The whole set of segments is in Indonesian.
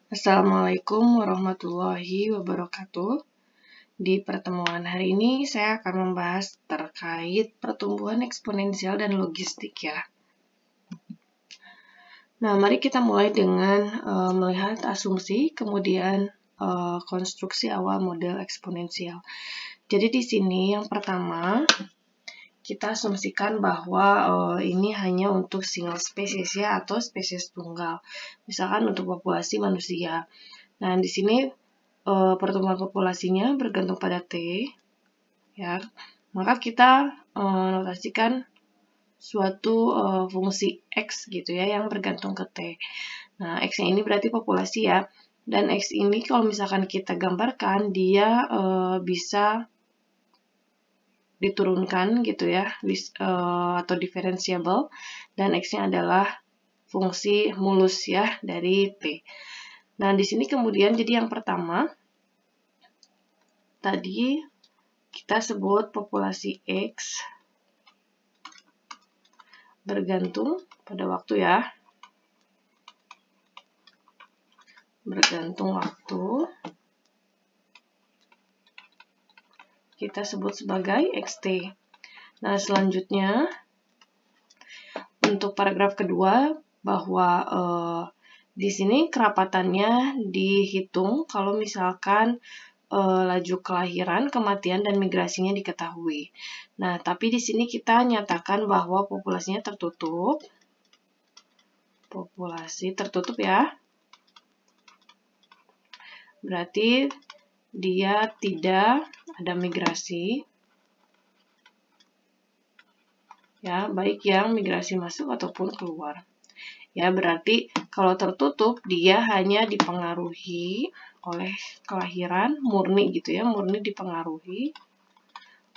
Assalamualaikum warahmatullahi wabarakatuh. Di pertemuan hari ini saya akan membahas terkait pertumbuhan eksponensial dan logistik ya. Nah, mari kita mulai dengan melihat asumsi, kemudian konstruksi awal model eksponensial. Jadi di sini yang pertama, kita asumsikan bahwa ini hanya untuk single species ya, atau spesies tunggal. Misalkan untuk populasi manusia. Nah, di sini pertumbuhan populasinya bergantung pada T, ya. Maka kita notasikan suatu fungsi X gitu ya, yang bergantung ke T. Nah, X-nya ini berarti populasi ya. Dan X ini kalau misalkan kita gambarkan, dia bisa diturunkan gitu ya, atau differentiable, dan X-nya adalah fungsi mulus ya dari T. Nah, di sini kemudian jadi yang pertama tadi kita sebut populasi X bergantung pada waktu ya. Bergantung waktu. Kita sebut sebagai XT. Nah, selanjutnya untuk paragraf kedua bahwa di sini kerapatannya dihitung kalau misalkan laju kelahiran, kematian, dan migrasinya diketahui. Nah, tapi di sini kita nyatakan bahwa populasinya tertutup. Populasi tertutup ya. Berarti dia tidak ada migrasi. Ya, baik yang migrasi masuk ataupun keluar. Ya, berarti kalau tertutup dia hanya dipengaruhi oleh kelahiran murni gitu ya, murni dipengaruhi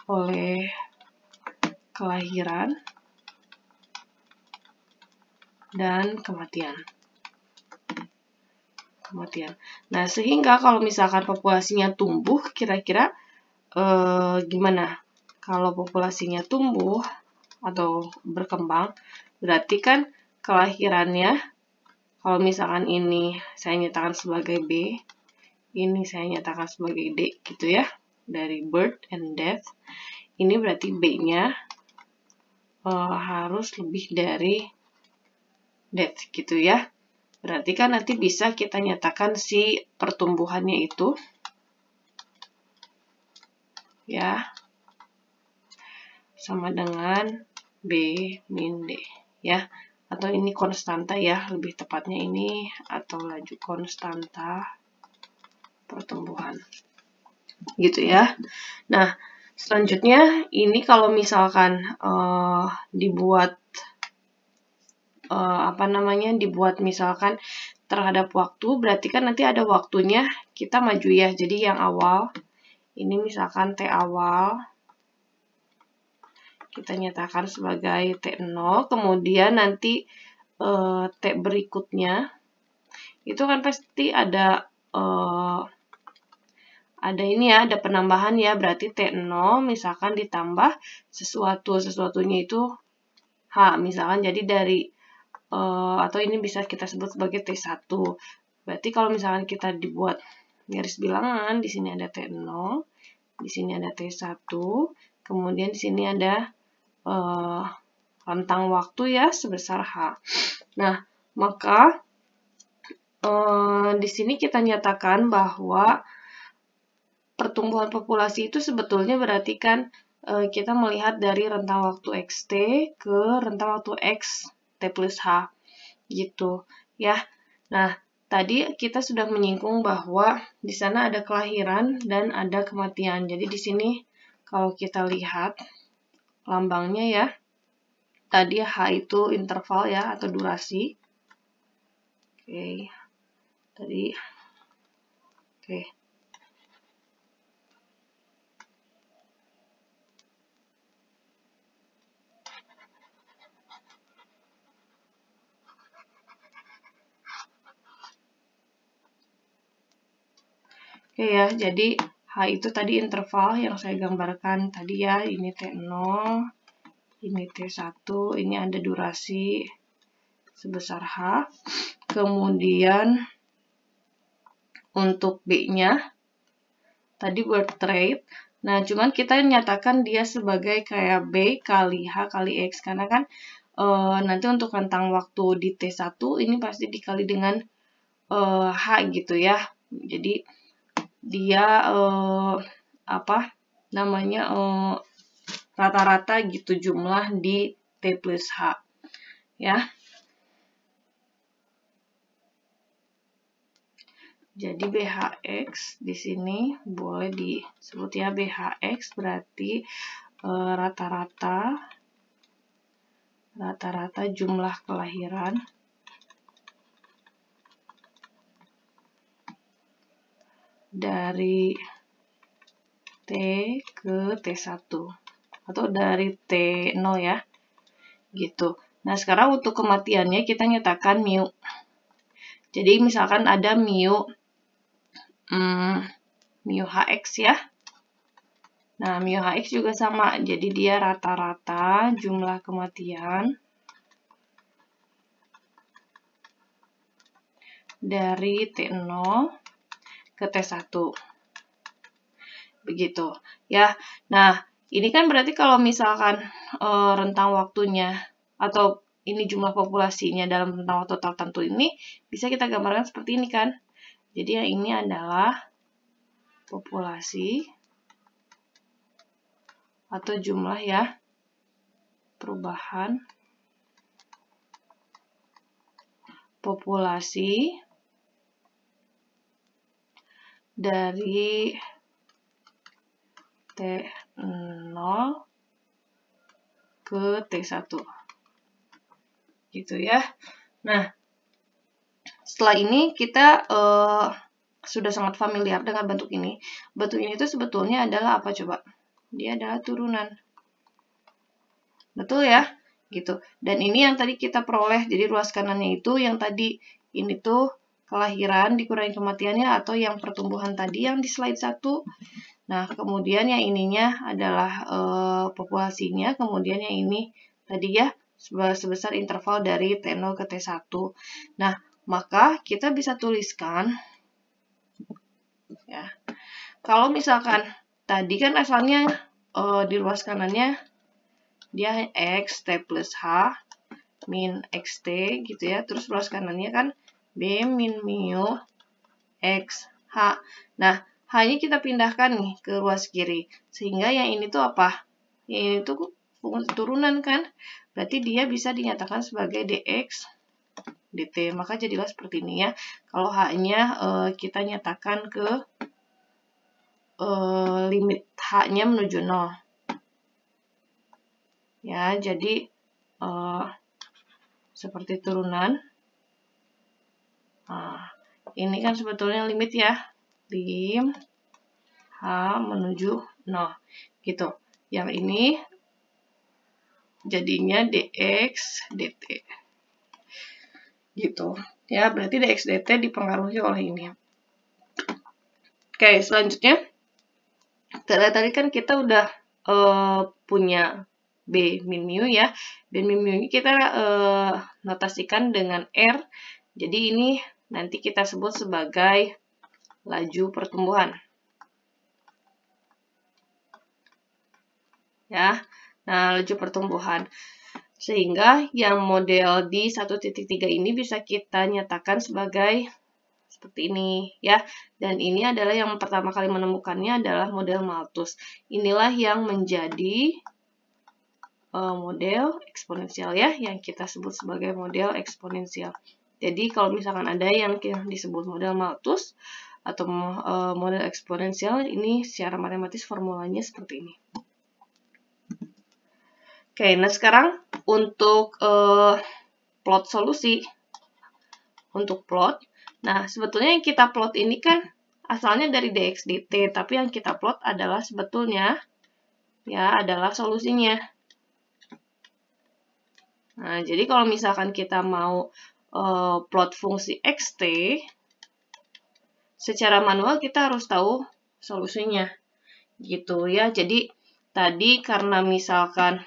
oleh kelahiran dan kematian. Nah, sehingga kalau misalkan populasinya tumbuh, kira-kira gimana? Kalau populasinya tumbuh atau berkembang, berarti kan kelahirannya, kalau misalkan ini saya nyatakan sebagai B, ini saya nyatakan sebagai D gitu ya, dari birth and death. Ini berarti B-nya harus lebih dari death gitu ya. Berarti kan nanti bisa kita nyatakan si pertumbuhannya itu ya sama dengan B min D ya. Atau ini konstanta ya, lebih tepatnya ini, atau laju konstanta pertumbuhan. Gitu ya. Nah, selanjutnya ini kalau misalkan dibuat dibuat misalkan terhadap waktu, berarti kan nanti ada waktunya kita maju ya. Jadi yang awal, ini misalkan T awal, kita nyatakan sebagai T0, kemudian nanti T berikutnya, itu kan pasti ada ini ya, ada penambahan ya, berarti T0 misalkan ditambah sesuatunya itu H, misalkan jadi dari atau ini bisa kita sebut sebagai T1. Berarti kalau misalkan kita dibuat garis bilangan, di sini ada T0, di sini ada T1, kemudian di sini ada rentang waktu ya sebesar H. Nah, maka di sini kita nyatakan bahwa pertumbuhan populasi itu sebetulnya berarti kan kita melihat dari rentang waktu XT ke rentang waktu X T plus H gitu ya. Nah, tadi kita sudah menyinggung bahwa di sana ada kelahiran dan ada kematian. Jadi di sini kalau kita lihat lambangnya ya, tadi H itu interval ya atau durasi. Oke. Tadi oke. Oke ya, jadi H itu tadi interval yang saya gambarkan tadi ya, ini T0, ini T1, ini ada durasi sebesar H. Kemudian untuk B-nya tadi word trade. Nah, cuman kita nyatakan dia sebagai kayak B kali H kali X. Karena kan nanti untuk rentang waktu di T1 ini pasti dikali dengan H gitu ya. Jadi dia rata-rata gitu jumlah di T plus H ya. Jadi BHX di sini boleh disebut ya BHX berarti rata-rata jumlah kelahiran dari T ke T1 atau dari T0 ya. Gitu. Nah, sekarang untuk kematiannya kita nyatakan mu. Jadi misalkan ada mu HX ya. Nah, mu HX juga sama. Jadi dia rata-rata jumlah kematian dari T0 ke T1. Begitu ya. Nah, ini kan berarti kalau misalkan rentang waktunya atau ini jumlah populasinya dalam rentang waktu tertentu ini bisa kita gambarkan seperti ini kan. Jadi yang ini adalah populasi atau jumlah ya, perubahan populasi dari T0 ke T1 gitu ya. Nah, setelah ini kita sudah sangat familiar dengan bentuk ini. Bentuk ini itu sebetulnya adalah apa coba? Dia adalah turunan. Betul ya? Gitu. Dan ini yang tadi kita peroleh, jadi ruas kanannya itu yang tadi ini tuh kelahiran dikurangi kematiannya atau yang pertumbuhan tadi yang di slide 1. Nah, kemudian yang ininya adalah populasinya, kemudian yang ini tadi ya sebesar interval dari T0 ke T1. Nah, maka kita bisa tuliskan ya. Kalau misalkan tadi kan asalnya di ruas kanannya dia X T plus H min XT gitu ya. Terus ruas kanannya kan B min mu X H. Nah, H-nya kita pindahkan nih ke ruas kiri. Sehingga yang ini tuh apa? Yang ini tuh fungsi turunan kan? Berarti dia bisa dinyatakan sebagai dx dt. Maka jadilah seperti ini ya. Kalau H-nya kita nyatakan ke limit H-nya menuju 0. Ya, jadi seperti turunan. Nah, ini kan sebetulnya limit ya. Lim H menuju 0. Gitu. Yang ini jadinya dx dt. Gitu. Ya, berarti dx dt dipengaruhi oleh ini. Oke, selanjutnya. Tadi kan kita udah punya B min mu ya. B min mu ini kita notasikan dengan R. Jadi ini nanti kita sebut sebagai laju pertumbuhan. Ya. Nah, laju pertumbuhan. Sehingga yang model di 1.3 ini bisa kita nyatakan sebagai seperti ini ya. Dan ini adalah yang pertama kali menemukannya adalah model Malthus. Inilah yang menjadi model eksponensial ya, yang kita sebut sebagai model eksponensial. Jadi kalau misalkan ada yang disebut model Malthus atau model eksponensial, ini secara matematis formulanya seperti ini. Oke, nah sekarang untuk plot solusi. Untuk plot, nah sebetulnya yang kita plot ini kan asalnya dari dx dt, tapi yang kita plot adalah sebetulnya ya adalah solusinya. Nah, jadi kalau misalkan kita mau plot fungsi xt, secara manual kita harus tahu solusinya. Gitu ya. Jadi tadi karena misalkan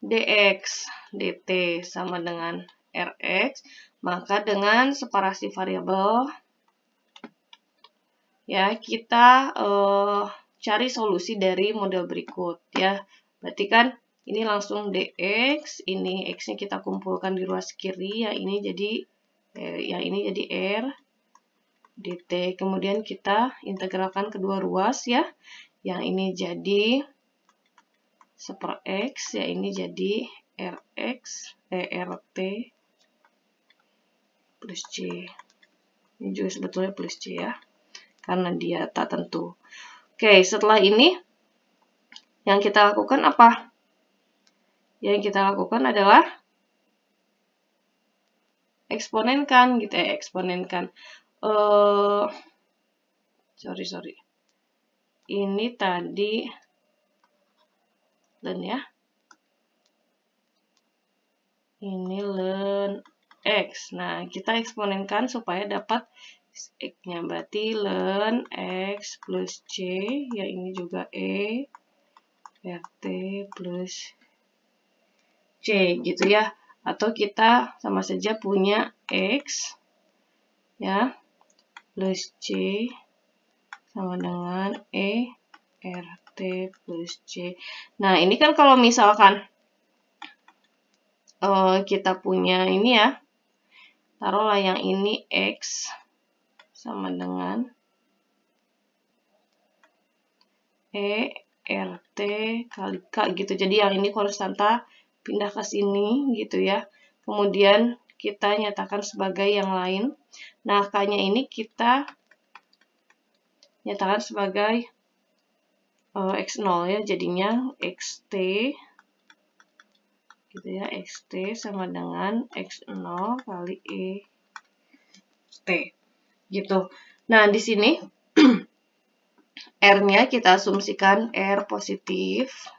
dx dt sama dengan rx, maka dengan separasi variabel ya kita cari solusi dari model berikut ya. Berarti kan ini langsung dx, ini x-nya kita kumpulkan di ruas kiri, ya ini jadi r dt. Kemudian kita integralkan kedua ruas ya. Yang ini jadi 1/x, ya ini jadi rt plus c. Ini juga sebetulnya plus c ya, karena dia tak tentu. Oke, setelah ini yang kita lakukan apa? Yang kita lakukan adalah eksponenkan gitu ya, eksponenkan. Sorry. Ini tadi len ya. Ini len x. Nah, kita eksponenkan supaya dapat x-nya. Berarti len x plus c, ya ini juga rt plus c gitu ya. Atau kita sama saja punya x ya plus c sama dengan rt plus c. Nah, ini kan kalau misalkan kita punya ini ya, taruhlah yang ini x sama dengan rt kali k gitu. Jadi yang ini konstanta pindah ke sini gitu ya. Kemudian kita nyatakan sebagai yang lain. Nah, k-nya ini kita nyatakan sebagai x0 ya. Jadinya xt gitu ya, xt sama dengan x0 kali t gitu. Nah, di sini R-nya kita asumsikan R positif.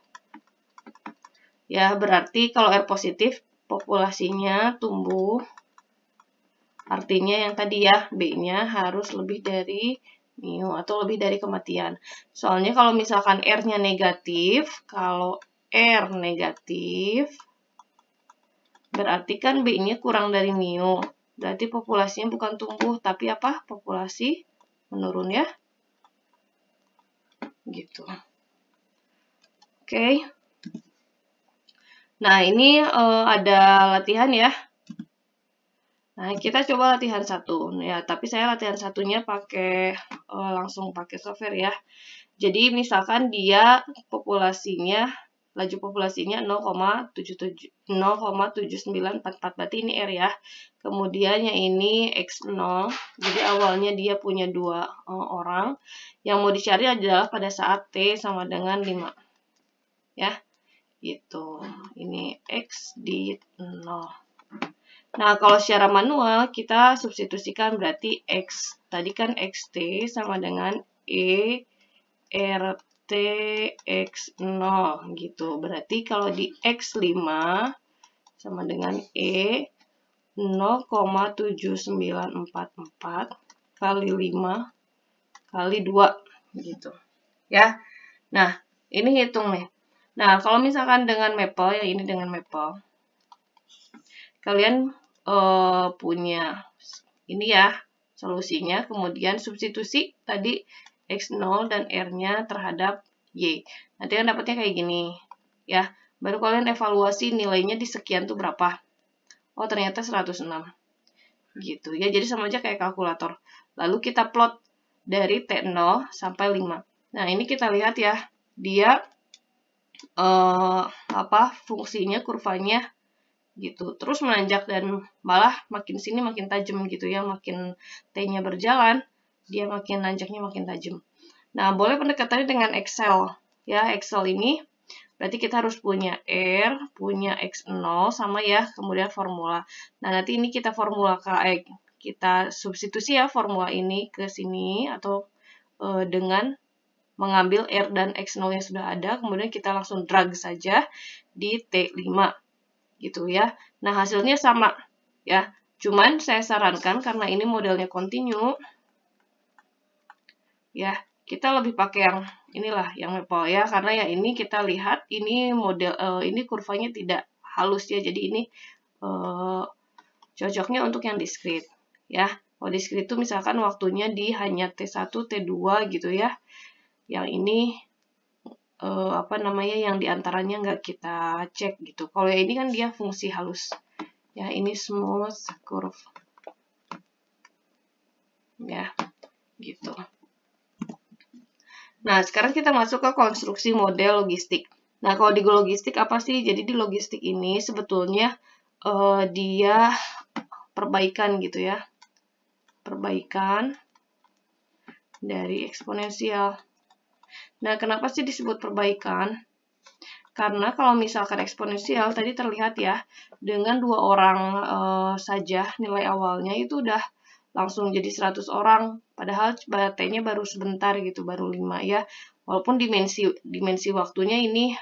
Ya, berarti kalau R positif populasinya tumbuh. Artinya yang tadi ya, B-nya harus lebih dari mu atau lebih dari kematian. Soalnya kalau misalkan R-nya negatif, kalau R negatif berarti kan B-nya kurang dari mu. Berarti populasinya bukan tumbuh, tapi apa? Populasi menurun ya. Gitu. Oke. Nah, ini ada latihan ya. Nah, kita coba latihan 1. Ya, tapi saya latihan satunya pakai langsung pakai software ya. Jadi, misalkan dia laju populasinya 0,7944, berarti ini R ya. Kemudian yang ini X0, jadi awalnya dia punya 2 orang. Yang mau dicari adalah pada saat T sama dengan 5. Ya, gitu. Ini X di 0. Nah, kalau secara manual kita substitusikan berarti X. Tadi kan XT sama dengan RT X0 gitu. Berarti kalau di X5 sama dengan 0,7944 kali 5 kali 2 gitu. Ya. Nah, ini hitung nih. Nah, kalau misalkan dengan Maple, ya ini dengan Maple. Kalian punya ini ya solusinya, kemudian substitusi tadi X0 dan R-nya terhadap Y. Nanti kan dapatnya kayak gini ya. Baru kalian evaluasi nilainya di sekian tuh berapa. Oh, ternyata 106. Gitu ya. Jadi sama aja kayak kalkulator. Lalu kita plot dari T0 sampai 5. Nah, ini kita lihat ya. Dia fungsinya kurvanya gitu, terus menanjak dan malah makin sini makin tajam gitu ya, makin T-nya berjalan, dia makin nanjaknya makin tajam. Nah, boleh pendekatannya dengan Excel ya. Excel ini berarti kita harus punya R, punya X0 sama ya, kemudian formula. Nah, nanti ini kita kita substitusi ya formula ini ke sini atau dengan mengambil R dan X0 yang sudah ada, kemudian kita langsung drag saja di T5. Gitu ya. Nah, hasilnya sama ya. Cuman saya sarankan karena ini modelnya kontinu ya, kita lebih pakai yang inilah, yang Maple ya, karena ya ini kita lihat ini model ini kurvanya tidak halus ya. Jadi ini cocoknya untuk yang discrete ya. Kalau discrete itu misalkan waktunya di hanya T1, T2 gitu ya. Yang ini apa namanya, yang diantaranya nggak kita cek gitu. Kalau yang ini kan dia fungsi halus. Ya, ini smooth curve. Ya, gitu. Nah, sekarang kita masuk ke konstruksi model logistik. Nah, kalau di logistik apa sih? Jadi di logistik ini sebetulnya dia perbaikan gitu ya. Perbaikan dari eksponensial. Nah, kenapa sih disebut perbaikan? Karena kalau misalkan eksponensial, tadi terlihat ya, dengan 2 orang saja nilai awalnya itu udah langsung jadi 100 orang. Padahal T-nya baru sebentar gitu, baru 5 ya. Walaupun dimensi waktunya ini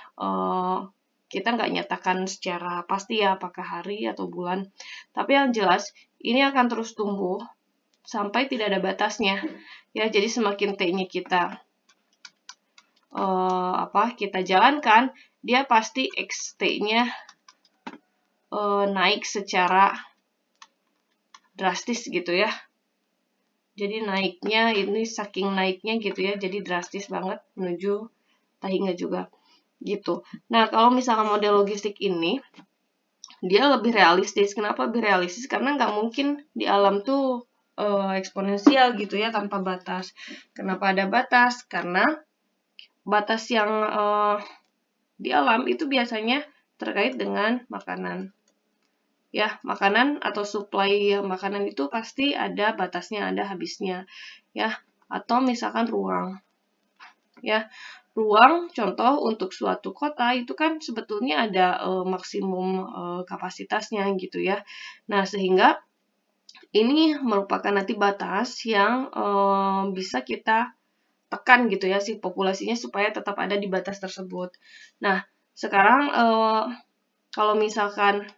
kita nggak nyatakan secara pasti ya, apakah hari atau bulan. Tapi yang jelas, ini akan terus tumbuh sampai tidak ada batasnya. Ya, jadi semakin T-nya kita kita jalankan, dia pasti XT-nya naik secara drastis gitu ya. Jadi naiknya ini saking naiknya gitu ya, jadi drastis banget menuju tahingga juga gitu. Nah, kalau misalkan model logistik ini dia lebih realistis. Kenapa lebih realistis? Karena nggak mungkin di alam tuh eksponensial gitu ya tanpa batas. Kenapa ada batas? Karena batas yang di alam itu biasanya terkait dengan makanan. Ya, makanan atau supply makanan itu pasti ada batasnya, ada habisnya. Ya, atau misalkan ruang. Ya, ruang contoh untuk suatu kota itu kan sebetulnya ada maksimum kapasitasnya gitu ya. Nah, sehingga ini merupakan nanti batas yang bisa kita tekan gitu ya si populasinya supaya tetap ada di batas tersebut. Nah, sekarang kalau misalkan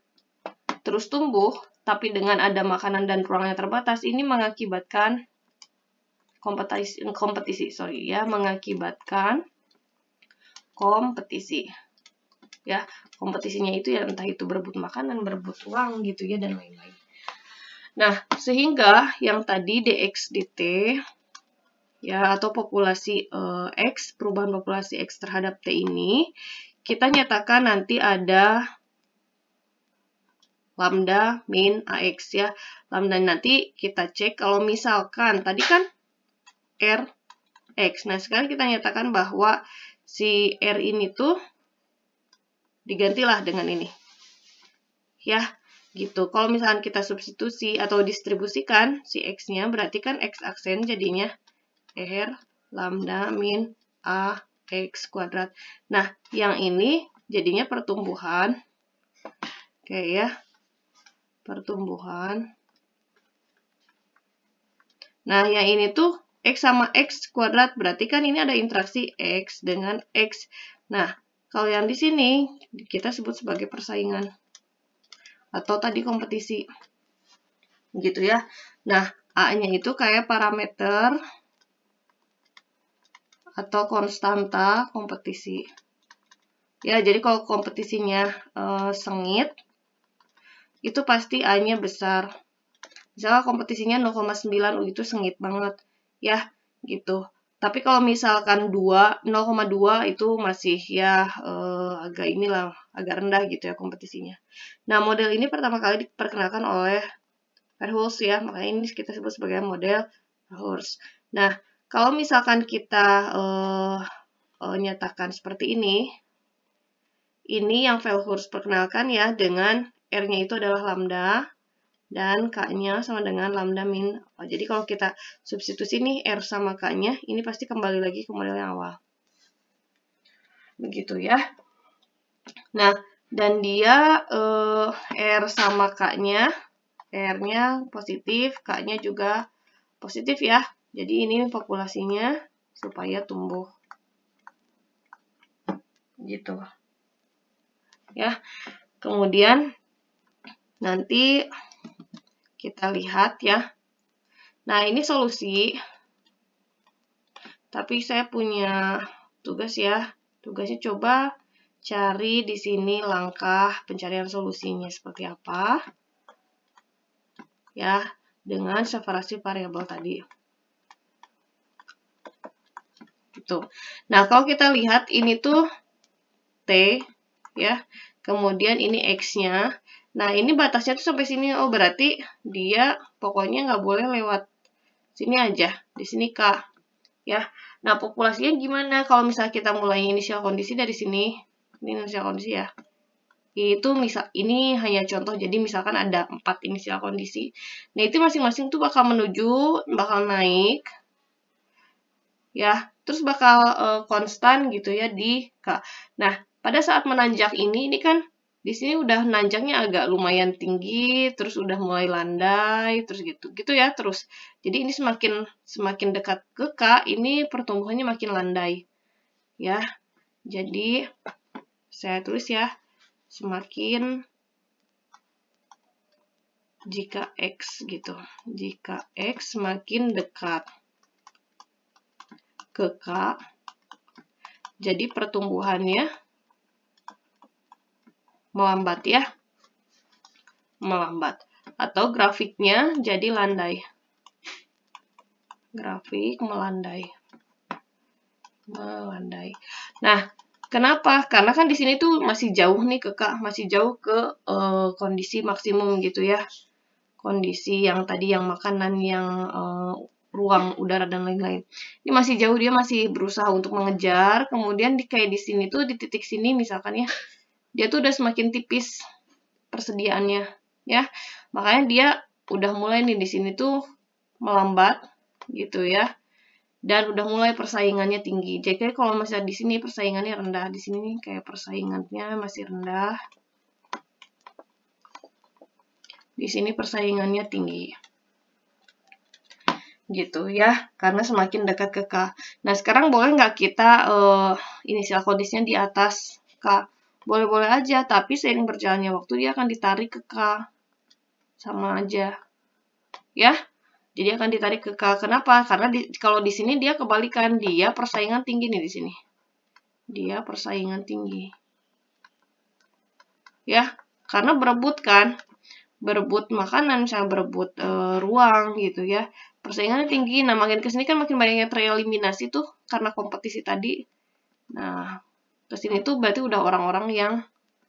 terus tumbuh tapi dengan ada makanan dan ruangnya terbatas, ini mengakibatkan mengakibatkan kompetisi. Ya, kompetisinya itu ya entah itu berebut makanan, berebut ruang gitu ya dan lain-lain. Nah, sehingga yang tadi dx dt ya atau populasi X, perubahan populasi X terhadap T ini, kita nyatakan nanti ada lambda min AX ya. Lambda nanti kita cek kalau misalkan tadi kan R X. Nah, sekarang kita nyatakan bahwa si R ini tuh digantilah dengan ini. Ya, gitu. Kalau misalkan kita substitusi atau distribusikan si X-nya, berarti kan X aksen jadinya R lambda min A X kuadrat. Nah, yang ini jadinya pertumbuhan. Oke ya. Pertumbuhan. Nah, yang ini tuh X sama X kuadrat. Berarti kan ini ada interaksi X dengan X. Nah, kalau yang di sini kita sebut sebagai persaingan. Atau tadi kompetisi. Gitu ya. Nah, A-nya itu kayak parameter atau konstanta kompetisi. Ya, jadi kalau kompetisinya sengit, itu pasti A-nya besar. Misalnya kompetisinya 0,9, itu sengit banget. Ya, gitu. Tapi kalau misalkan 0,2 itu masih ya agak rendah gitu ya kompetisinya. Nah, model ini pertama kali diperkenalkan oleh Verhulst ya, makanya ini kita sebut sebagai model Verhulst. Nah, kalau misalkan kita nyatakan seperti ini yang Verhulst perkenalkan ya dengan R-nya itu adalah lambda dan K-nya sama dengan lambda min. Jadi kalau kita substitusi nih R sama K-nya, ini pasti kembali lagi ke model yang awal. Begitu ya. Nah, dan dia R sama K-nya, R-nya positif, K-nya juga positif ya. Jadi ini populasinya supaya tumbuh. Gitu. Ya. Kemudian nanti kita lihat ya. Nah, ini solusi. Tapi saya punya tugas ya. Tugasnya coba cari di sini langkah pencarian solusinya seperti apa. Ya. dengan separasi variabel tadi. Gitu. Nah, kalau kita lihat ini tuh T, ya. Kemudian ini X-nya. Nah, ini batasnya tuh sampai sini. Oh, berarti dia pokoknya nggak boleh lewat sini aja. Di sini K. Ya. Nah, populasinya gimana? Kalau misalnya kita mulai inisial kondisi dari sini. Ini inisial kondisi ya. Itu misal ini hanya contoh. Jadi misalkan ada 4 inisial kondisi. Nah, itu masing-masing tuh bakal naik. Ya, terus bakal konstan gitu ya di K. Nah, pada saat menanjak ini kan di sini udah nanjaknya agak lumayan tinggi, terus udah mulai landai, terus gitu ya terus. Jadi ini semakin dekat ke K, ini pertumbuhannya makin landai, ya. Jadi saya tulis ya, semakin jika X gitu, jika X semakin dekat ke K, jadi pertumbuhannya melambat ya, melambat, atau grafiknya jadi landai, grafik melandai. Nah, kenapa? Karena kan di sini tuh masih jauh nih ke K, masih jauh ke kondisi maksimum gitu ya, kondisi yang tadi yang makanan, yang ruang udara dan lain-lain. Ini masih jauh, dia masih berusaha untuk mengejar. Kemudian kayak di sini tuh di titik sini misalkan ya, dia tuh udah semakin tipis persediaannya ya, makanya dia udah mulai nih di sini tuh melambat gitu ya, dan udah mulai persaingannya tinggi. Jadi kalau misalnya di sini persaingannya rendah, di sini nih kayak persaingannya masih rendah, di sini persaingannya tinggi gitu ya, karena semakin dekat ke K. Nah, sekarang boleh nggak kita inisial kondisinya di atas K? Boleh-boleh aja, tapi seiring berjalannya waktu dia akan ditarik ke K. Sama aja. Ya. Jadi akan ditarik ke K. Kenapa? Karena kalau di sini dia kebalikan, dia persaingan tinggi nih di sini. Dia persaingan tinggi. Ya, karena berebut kan. Berebut makanan, misalnya berebut ruang gitu ya. Persaingannya tinggi. Nah, makin ke sini kan makin banyak yang tereliminasi tuh karena kompetisi tadi. Nah, ke sini tuh berarti udah orang-orang yang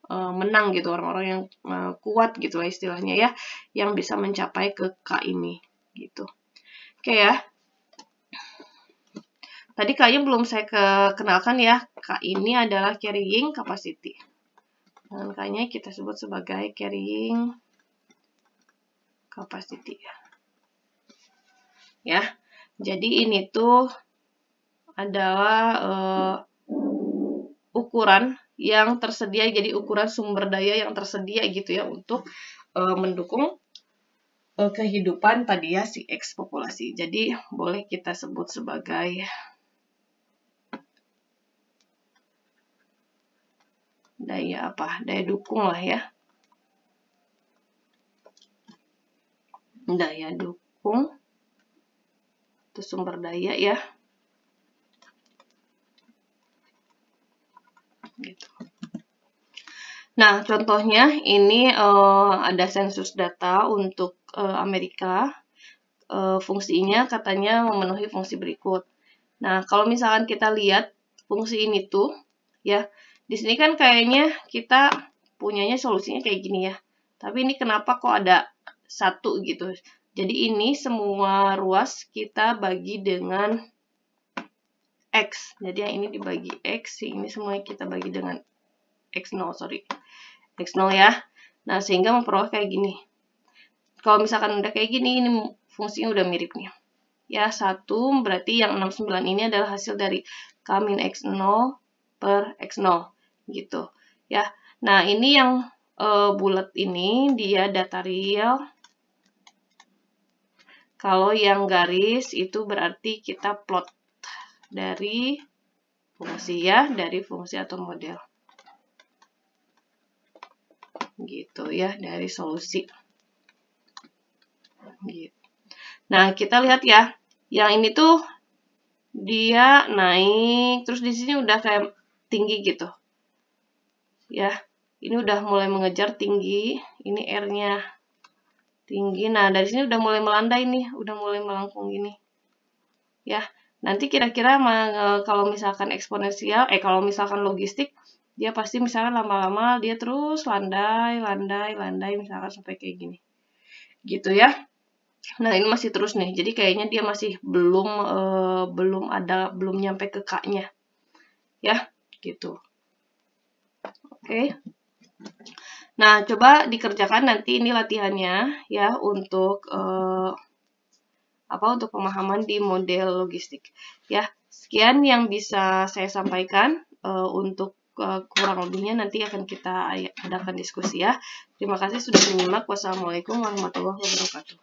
menang gitu, orang-orang yang kuat gitu lah istilahnya ya, yang bisa mencapai ke K ini gitu. Oke ya. Tadi K-nya belum saya kenalkan ya. K ini adalah carrying capacity. Dan K-nya kita sebut sebagai carrying capacity ya. Jadi ini tuh adalah ukuran yang tersedia, jadi ukuran sumber daya yang tersedia gitu ya untuk mendukung kehidupan tadi ya si X populasi. Jadi boleh kita sebut sebagai daya apa? Daya dukung lah ya. Daya dukung itu sumber daya ya. Gitu. Nah, contohnya ini ada sensus data untuk Amerika. Fungsinya katanya memenuhi fungsi berikut. Nah, kalau misalkan kita lihat fungsi ini tuh, ya, di sini kan kayaknya kita punyanya solusinya kayak gini ya. Tapi ini kenapa kok ada satu gitu? Jadi ini semua ruas kita bagi dengan X. Jadi yang ini dibagi X, ini semuanya kita bagi dengan X0, X0 ya. Nah, sehingga memperoleh kayak gini. Kalau misalkan udah kayak gini, ini fungsinya udah mirip nih. Ya, 1 berarti yang 69 ini adalah hasil dari K min X0 per X0. Gitu. Ya. Nah, ini yang bulat ini, dia data real. Kalau yang garis, itu berarti kita plot dari fungsi ya, dari fungsi atau model. Gitu ya, dari solusi. Gitu. Nah, kita lihat ya, yang ini tuh dia naik, terus di sini udah kayak tinggi gitu. Ya, ini udah mulai mengejar tinggi, ini R-nya. tinggi. Nah, dari sini udah mulai melandai nih, udah mulai melengkung gini. Ya, nanti kira-kira kalau misalkan eksponensial, kalau misalkan logistik, dia pasti misalkan lama-lama dia terus landai, misalkan sampai kayak gini. Gitu ya. Nah, ini masih terus nih. Jadi kayaknya dia masih belum nyampe ke K-nya. Ya, gitu. Oke. Nah, coba dikerjakan nanti ini latihannya ya untuk untuk pemahaman di model logistik. Ya, sekian yang bisa saya sampaikan untuk kurang lebihnya nanti akan kita adakan diskusi ya. Terima kasih sudah menyimak. Wassalamualaikum warahmatullahi wabarakatuh.